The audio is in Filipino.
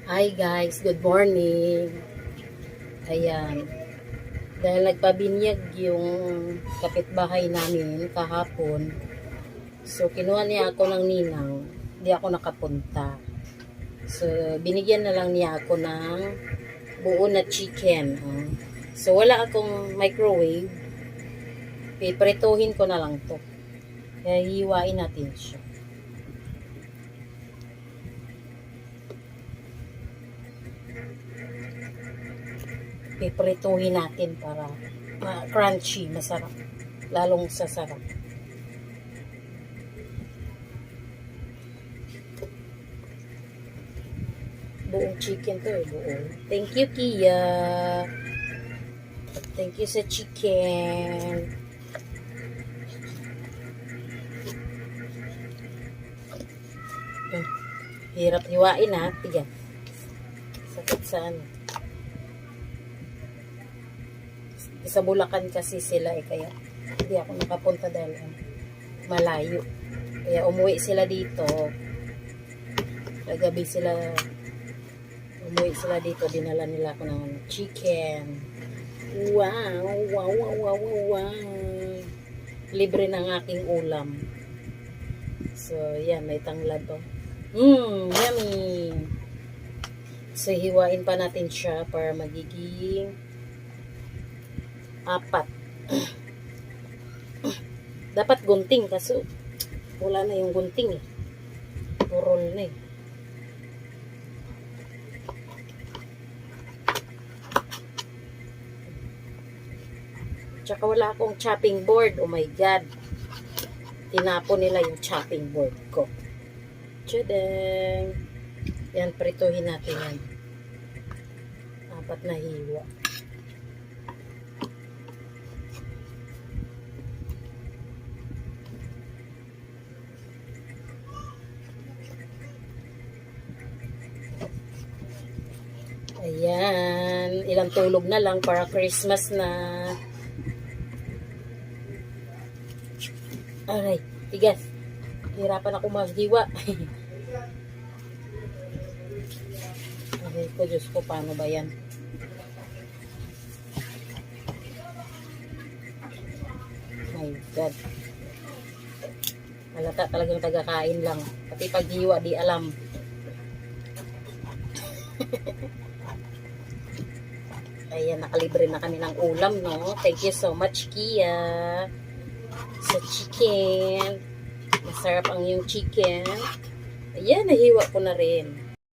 Hi guys, good morning. Ayan, dahil nagpabinyag yung kapitbahay namin kahapon, so kinuha niya ako ng ninang, hindi ako nakapunta. So binigyan na lang niya ako ng buo na chicken. So wala akong microwave, piprituhin ko na lang to. Kaya hiwain natin siya. Piprituhin natin para crunchy, masarap. Lalong sasarap. Buong chicken to buo. Thank you, Kia. Thank you sa chicken. Hirap hiwain ha. Tigan. Sakit sa ano. Sa Bulacan kasi sila kaya hindi ako nakapunta dahil malayo. Kaya umuwi sila dito. Kagabi sila umuwi sila dito. Dinala nila ako ng chicken. Wow! Wow! Wow! Wow! Wow! Libre ng aking ulam. So, yan. May tanglad to. Yummy! So, hiwain pa natin siya para magiging 4. Dapat gunting kasi wala na yung gunting Purol na Tsaka wala akong chopping board. Oh my God. Tinapon nila yung chopping board ko. Tadang! Yan, prituhin natin yan. 4 na hiwa. Ayan. Ilang tulog na lang para Christmas na. Aray, tigas. Hirapan ako maghiwa. Aray ko, Diyos ko, paano ba yan? My God. Halata talagang tagakain lang. Pati paghiwa, di alam. Ayan, nakalibre na kami ng ulam, no? Thank you so much, Kia. Sa chicken. Masarap ang yung chicken. Ayan, nahiwa ko na rin.